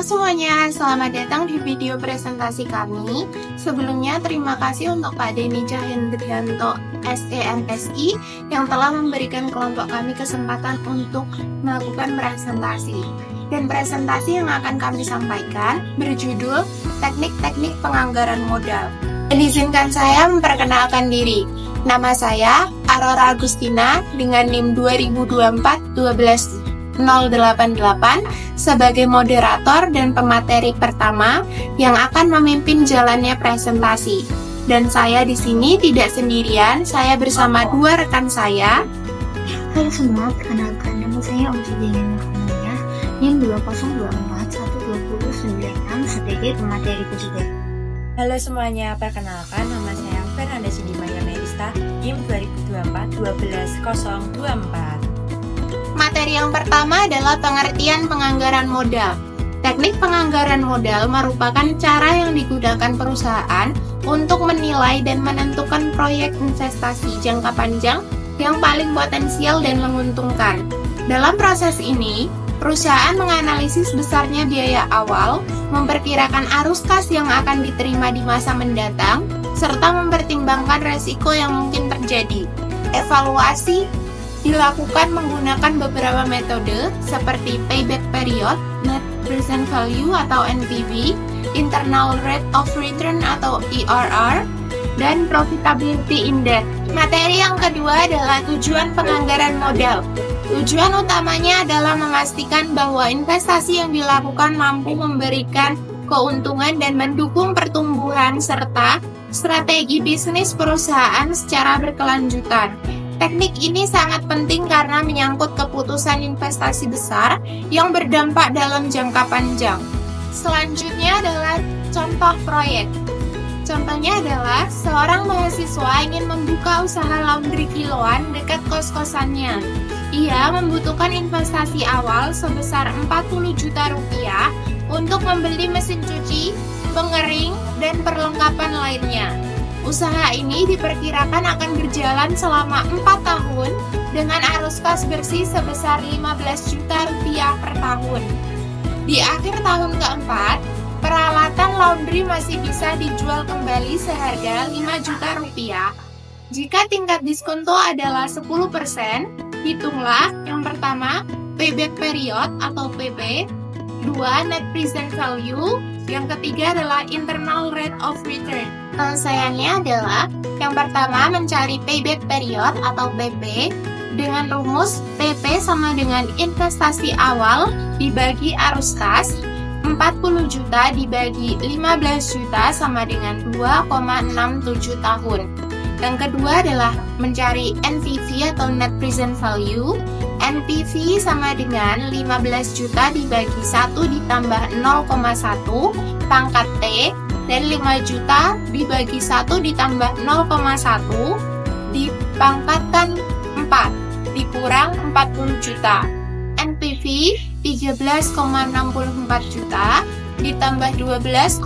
semuanya, selamat datang di video presentasi kami. Sebelumnya, terima kasih untuk Pak Denny Cahendrianto, SEMSI, yang telah memberikan kelompok kami kesempatan untuk melakukan presentasi. Dan presentasi yang akan kami sampaikan berjudul Teknik-Teknik Penganggaran Modal. Dan izinkan saya memperkenalkan diri. Nama saya Aurora Agustina dengan NIM 2024-12-088 sebagai moderator dan pemateri pertama yang akan memimpin jalannya presentasi. Dan saya di sini tidak sendirian, saya bersama dua rekan saya. Halo semua, perkenalkan nama saya Om Sujian Muhammadiyah, NIM 2024-120-96 sebagai pemateri ketiga. Halo semuanya, perkenalkan nama saya Fernanda Sindimaya Merista, NIM 2024-12-024. Materi yang pertama adalah pengertian penganggaran modal. Teknik penganggaran modal merupakan cara yang digunakan perusahaan untuk menilai dan menentukan proyek investasi jangka panjang yang paling potensial dan menguntungkan. Dalam proses ini, perusahaan menganalisis besarnya biaya awal, memperkirakan arus kas yang akan diterima di masa mendatang, serta mempertimbangkan resiko yang mungkin terjadi. Evaluasi dilakukan menggunakan beberapa metode seperti payback period, net present value atau NPV, internal rate of return atau IRR, dan profitability index. Materi yang kedua adalah tujuan penganggaran modal. Tujuan utamanya adalah memastikan bahwa investasi yang dilakukan mampu memberikan keuntungan dan mendukung pertumbuhan serta strategi bisnis perusahaan secara berkelanjutan. Teknik ini sangat penting karena menyangkut keputusan investasi besar yang berdampak dalam jangka panjang. Selanjutnya adalah contoh proyek. Contohnya adalah seorang mahasiswa ingin membuka usaha laundry kiloan dekat kos-kosannya. Ia membutuhkan investasi awal sebesar 40 juta rupiah untuk membeli mesin cuci, pengering, dan perlengkapan lainnya. Usaha ini diperkirakan akan berjalan selama 4 tahun dengan arus kas bersih sebesar 15 juta rupiah per tahun. Di akhir tahun keempat, peralatan laundry masih bisa dijual kembali seharga 5 juta rupiah. Jika tingkat diskonto adalah 10%, hitunglah yang pertama payback period atau PP, 2 net present value, yang ketiga adalah internal rate of return. Penyelesaiannya adalah yang pertama mencari payback period atau PP dengan rumus PP sama dengan investasi awal dibagi arus kas, 40 juta dibagi 15 juta sama dengan 2,67 tahun. Yang kedua adalah mencari NPV atau net present value. NPV sama dengan 15 juta dibagi 1 ditambah 0,1 pangkat T, dan 5 juta dibagi 1 ditambah 0,1 dipangkatkan 4 dikurang 40 juta. NPV 13,64 juta ditambah 12,40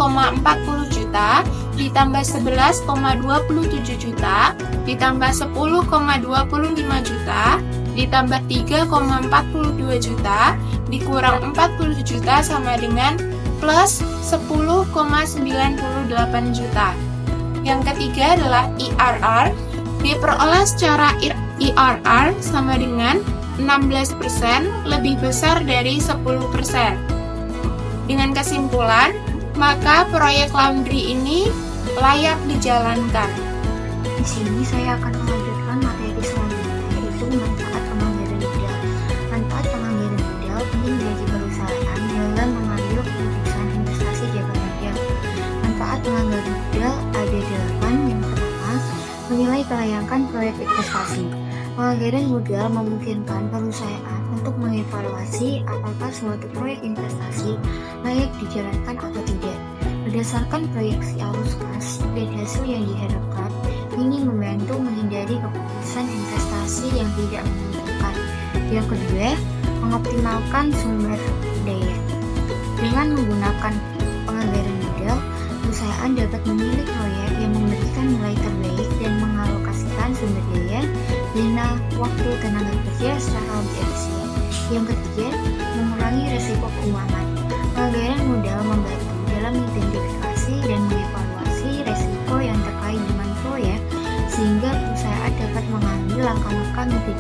juta ditambah 11,27 juta ditambah 10,25 juta ditambah 3,42 juta dikurang 40 juta sama dengan plus 10,98 juta. Yang ketiga adalah IRR. Diperoleh secara IRR sama dengan 16% lebih besar dari 10%. Dengan kesimpulan, maka proyek laundry ini layak dijalankan. Di sini saya akan melanjutkan materi selanjutnya, yaitu manfaat penganggaran modal. Manfaat penganggaran modal penting bagi perusahaan dalam mengambil keputusan investasi jangka panjang. Manfaat penganggaran modal ada 8. Yang pertama, menilai kelayakan proyek investasi. Penganggaran modal memungkinkan perusahaan untuk mengevaluasi apakah suatu proyek investasi layak dijalankan atau tidak. Berdasarkan proyeksi arus kas dan hasil yang diharapkan, ini membantu menghindari keputusan investasi yang tidak menguntungkan. Yang kedua, mengoptimalkan sumber daya. Dengan menggunakan penganggaran modal, perusahaan dapat memilih proyek yang memberikan nilai terbaik dan mengalokasikan sumber daya, dana, waktu, tenaga kerja secara lebih efisien. Yang ketiga, mengurangi risiko keuangan. Penganggaran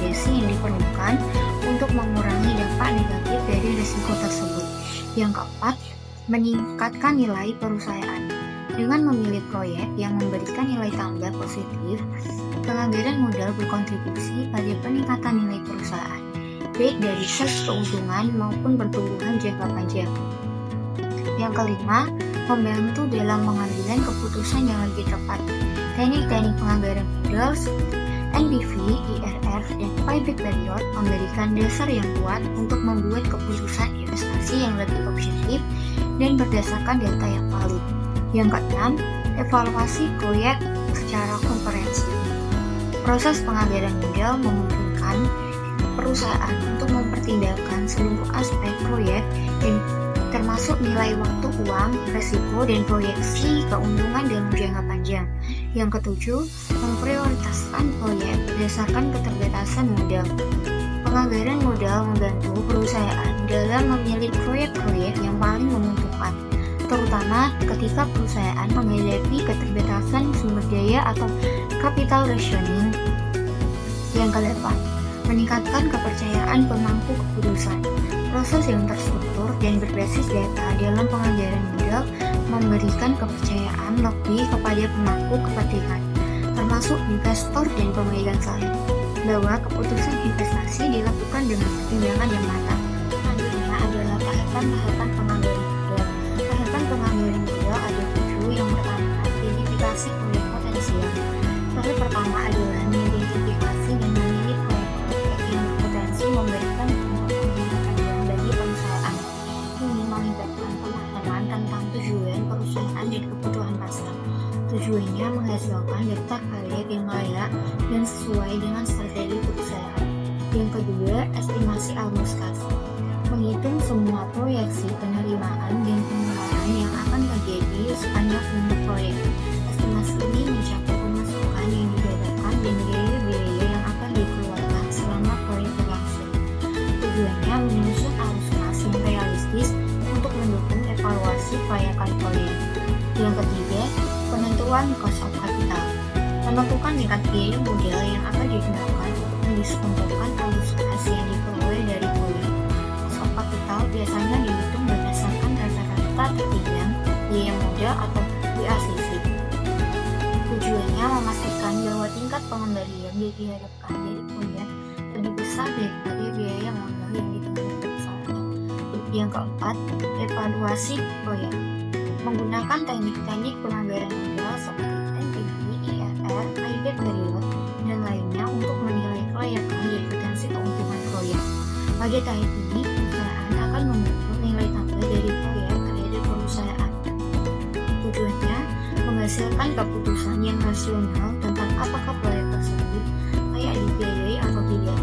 mitigasi yang diperlukan untuk mengurangi dampak negatif dari risiko tersebut. Yang keempat, meningkatkan nilai perusahaan. Dengan memilih proyek yang memberikan nilai tambah positif, penganggaran modal berkontribusi pada peningkatan nilai perusahaan, baik dari segi keuntungan maupun pertumbuhan jangka panjang. Yang kelima, membantu dalam pengambilan keputusan yang lebih tepat. Teknik-teknik penganggaran modal, NPV, IRR, dan payback period memberikan dasar yang kuat untuk membuat keputusan investasi yang lebih objektif dan berdasarkan data yang valid. Yang keenam, evaluasi proyek secara komprehensif. Proses penganggaran modal memungkinkan perusahaan untuk mempertimbangkan seluruh aspek proyek dan termasuk nilai waktu, uang, resiko, dan proyeksi keuntungan dalam jangka panjang. Yang ketujuh, memprioritaskan proyek berdasarkan keterbatasan modal. Penganggaran modal membantu perusahaan dalam memilih proyek-proyek yang paling menguntungkan, terutama ketika perusahaan menghadapi keterbatasan sumber daya atau capital rationing. Yang kedelapan, meningkatkan kepercayaan pemangku keputusan. Proses yang terstruktur dan berbasis data dalam penganggaran modal memberikan kepercayaan lebih kepada pemangku kepentingan, termasuk investor dan pemegang saham, bahwa keputusan investasi dilakukan dengan pertimbangan yang matang. Selanjutnya adalah tahapan-tahapan penganggaran modal. Tahapan penganggaran modal ada 7. Yang pertama, identifikasi proyek potensial. Tahap pertama adalah mengidentifikasi dan memilih proyek-proyek yang berpotensi memberikan bagi perusahaan. Ini melibatkan pemahaman tentang tujuan perusahaan dan kebutuhan pasar. Tujuannya menghasilkan daftar proyek yang layak dan sesuai dengan strategi perusahaan. Yang kedua, estimasi arus kas. Menghitung semua proyeksi penerimaan dan pengeluaran yang akan terjadi sepanjang umur proyek. Estimasi ini mencakup pemasukan yang didapatkan dan biaya-biaya yang akan dikeluarkan selama proyek berlangsung. Tujuannya menyusun arus kas yang realistis untuk mendukung evaluasi kelayakan proyek. Yang ketiga, penentuan cost of capital. Menentukan tingkat biaya modal yang akan digunakan untuk mendiskontokan arus kas yang diperoleh dari proyek. Cost of capital biasanya dihitung berdasarkan rata-rata terpinjam biaya modal atau WACC. Tujuannya memastikan bahwa tingkat pengembalian yang diharapkan dari proyek lebih besar daripada biaya modal yang ditemukan perusahaan. Yang keempat, evaluasi proyek. Menggunakan teknik-teknik penganggaran modal seperti NPV, IRR, payback period, dan lainnya untuk menilai kelayakan dan potensi keuntungan proyek. Pada tahap ini, perusahaan akan mengukur nilai tambah dari proyek terhadap perusahaan. Tujuannya menghasilkan keputusan yang rasional tentang apakah proyek tersebut layak dibiayai atau tidak.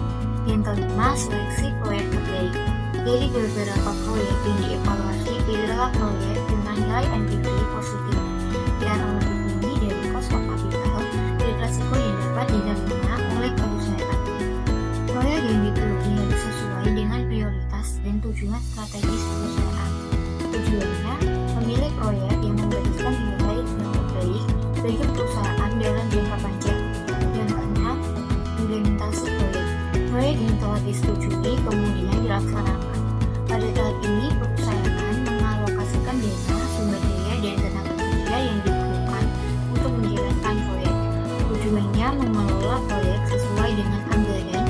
Yang kelima, seleksi proyek terbaik. Dari beberapa proyek yang dievaluasi, pilihlah proyek dengan nilai NPV positif yang lebih tinggi dari cost of capital dan risiko yang dapat diterima oleh perusahaan. Proyek yang dipilih harus sesuai dengan prioritas dan tujuan strategis perusahaan. Tujuannya memilih proyek yang memberikan nilai yang terbaik bagi perusahaan dalam jangka panjang. Yang keenam, implementasi proyek. Proyek yang telah disetujui kemudian dilaksanakan. Pada tahap ini, perusahaan mengalokasikan dana, sumber daya, dan tenaga kerja yang diperlukan untuk menjalankan proyek. Tujuannya mengelola proyek sesuai dengan anggaran,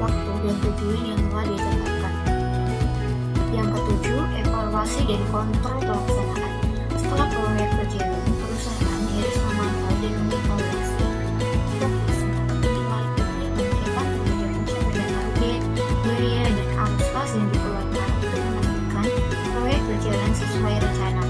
waktu, dan tujuan yang telah ditetapkan. Yang ketujuh, evaluasi dan kontrol pelaksanaan. Setelah proyek berjalan, perusahaan harus memantau dan mengevaluasi biaya dan arus kas yang dikeluarkan untuk memastikan proyek berjalan sesuai rencana.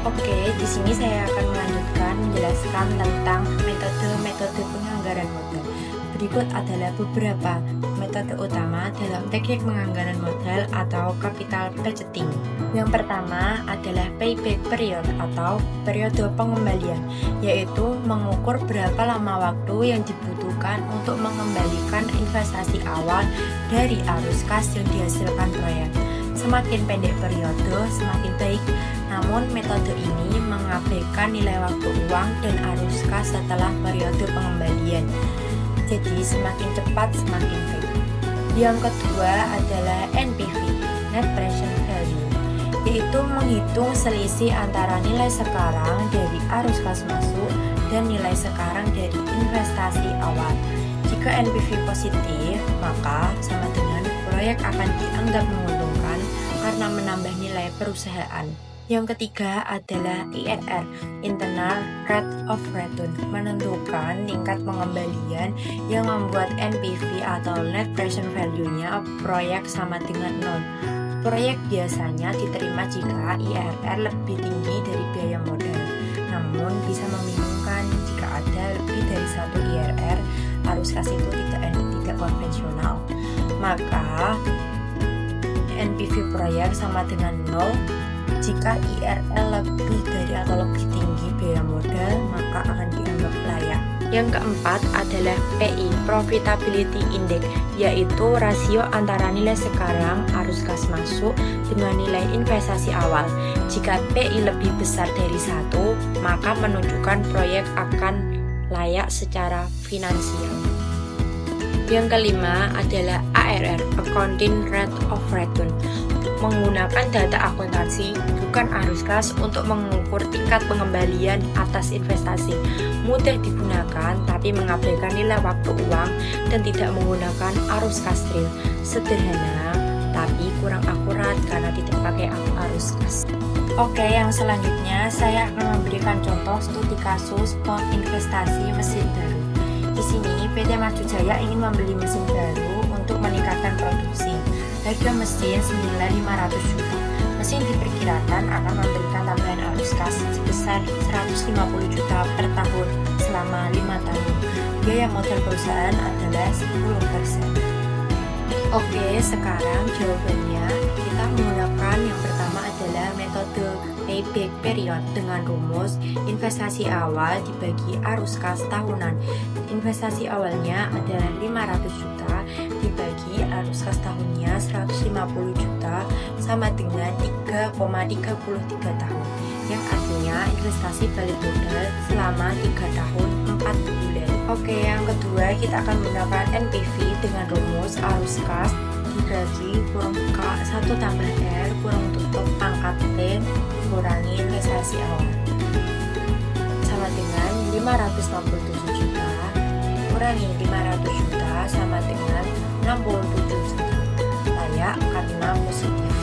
Oke, di sini saya akan melanjutkan menjelaskan tentang metode-metode penganggaran modal. Berikut adalah beberapa metode utama dalam teknik penganggaran modal atau capital budgeting. Yang pertama adalah payback period atau periode pengembalian, yaitu mengukur berapa lama waktu yang dibutuhkan untuk mengembalikan investasi awal dari arus kas yang dihasilkan proyek. Semakin pendek periode, semakin baik. Namun metode ini mengabaikan nilai waktu uang dan arus kas setelah periode pengembalian. Jadi semakin cepat semakin baik. Yang kedua adalah NPV, Net Present Value, yaitu menghitung selisih antara nilai sekarang dari arus kas masuk dan nilai sekarang dari investasi awal. Jika NPV positif, maka sama dengan proyek akan dianggap menguntungkan karena menambah nilai perusahaan. Yang ketiga adalah IRR, Internal Rate of Return, menentukan tingkat pengembalian yang membuat NPV atau Net Present Value-nya proyek sama dengan 0. Proyek biasanya diterima jika IRR lebih tinggi dari biaya modal, namun bisa membingungkan jika ada lebih dari 1 IRR, arus kas itu tidak konvensional. Maka NPV proyek sama dengan 0. Jika IRR lebih dari atau lebih tinggi biaya modal, maka akan dianggap layak. Yang keempat adalah PI, Profitability Index, yaitu rasio antara nilai sekarang arus kas masuk dengan nilai investasi awal. Jika PI lebih besar dari 1, maka menunjukkan proyek akan layak secara finansial. Yang kelima adalah ARR, Accounting Rate of Return, menggunakan data akuntansi bukan arus kas untuk mengukur tingkat pengembalian atas investasi. Mudah digunakan tapi mengabaikan nilai waktu uang dan tidak menggunakan arus kas real. Sederhana tapi kurang akurat karena tidak pakai arus kas. Oke, yang selanjutnya saya akan memberikan contoh studi kasus investasi mesin baru. Di sini PT Maju Jaya ingin membeli mesin baru untuk meningkatkan produksi. Harga mesin senilai 500 juta. Mesin diperkirakan akan memberikan tambahan arus kas sebesar 150 juta per tahun selama 5 tahun. Biaya modal perusahaan adalah 10%. Oke, sekarang jawabannya kita menggunakan yang pertama adalah metode payback period dengan rumus investasi awal dibagi arus kas tahunan. Investasi awalnya adalah 500 juta dibagi arus kas tahunnya 150 juta sama dengan 3,33 tahun, yang artinya investasi balik modal selama 3 tahun 4 bulan. Oke, yang kedua kita akan menggunakan NPV dengan rumus arus kas dibagi kurang K 1 tambah R kurang tutup pangkat T kurangi investasi awal sama dengan 567 juta kurangi 500 juta sama dengan 67 juta, layak karena positif.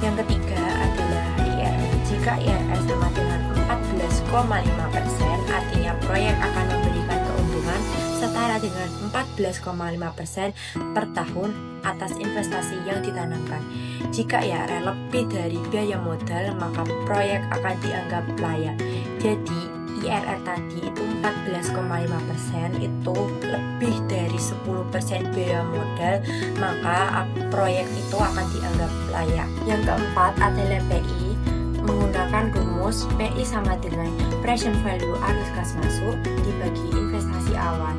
Yang ketiga adalah IRR. Jika IRR sama dengan 14,5%, artinya proyek akan memberikan keuntungan setara dengan 14,5% per tahun atas investasi yang ditanamkan. Jika IRR lebih dari biaya modal, maka proyek akan dianggap layak. Jadi IRR tadi itu 14,5%, itu lebih dari 10% biaya modal, maka proyek itu akan dianggap layak. Yang keempat adalah PI, menggunakan rumus PI sama dengan present value arus kas masuk dibagi investasi awal.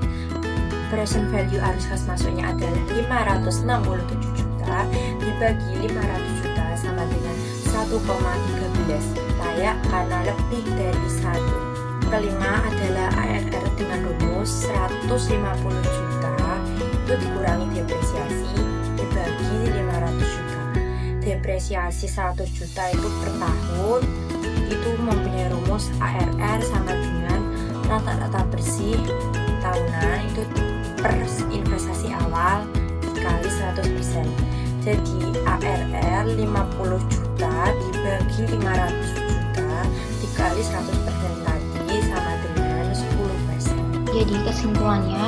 Present value arus kas masuknya adalah 567 juta dibagi 500 juta sama dengan 1,13, layak karena lebih dari 1. Kelima adalah ARR dengan rumus 150 juta itu dikurangi depresiasi dibagi 500 juta. Depresiasi 100 juta itu per tahun itu mempunyai rumus ARR sama dengan rata-rata bersih tahunan itu per investasi awal dikali 100%. Jadi ARR 50 juta dibagi 500 juta dikali 100% tadi sama dengan 10%. Jadi kesimpulannya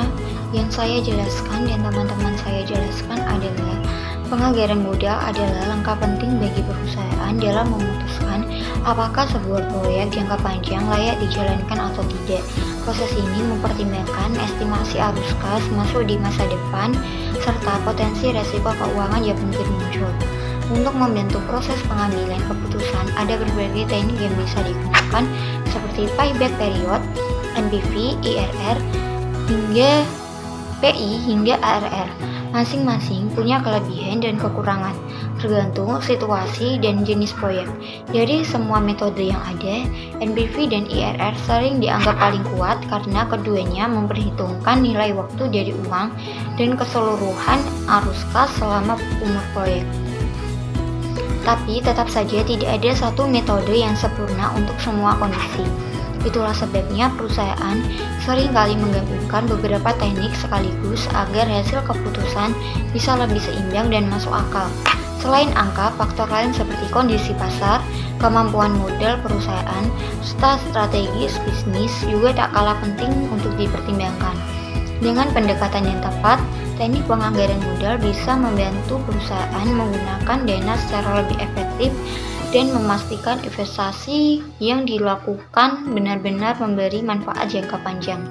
yang saya jelaskan dan teman-teman saya jelaskan adalah penganggaran modal adalah langkah penting bagi perusahaan dalam memutuskan apakah sebuah proyek jangka panjang layak dijalankan atau tidak. Proses ini mempertimbangkan estimasi arus kas masuk di masa depan serta potensi resiko keuangan yang mungkin muncul. Untuk membantu proses pengambilan keputusan, ada berbagai teknik yang bisa digunakan seperti payback period, NPV, IRR, hingga PI hingga ARR. Masing-masing punya kelebihan dan kekurangan. tergantung situasi dan jenis proyek. Dari semua metode yang ada, NPV dan IRR sering dianggap paling kuat karena keduanya memperhitungkan nilai waktu dari uang dan keseluruhan arus kas selama umur proyek. Tapi tetap saja tidak ada satu metode yang sempurna untuk semua kondisi. Itulah sebabnya perusahaan seringkali menggabungkan beberapa teknik sekaligus agar hasil keputusan bisa lebih seimbang dan masuk akal. Selain angka, faktor lain seperti kondisi pasar, kemampuan modal perusahaan, serta strategis bisnis juga tak kalah penting untuk dipertimbangkan. Dengan pendekatan yang tepat, teknik penganggaran modal bisa membantu perusahaan menggunakan dana secara lebih efektif dan memastikan investasi yang dilakukan benar-benar memberi manfaat jangka panjang.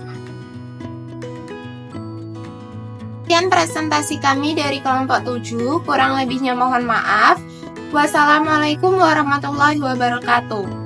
Sekian presentasi kami dari kelompok 7, kurang lebihnya mohon maaf. Wassalamualaikum warahmatullahi wabarakatuh.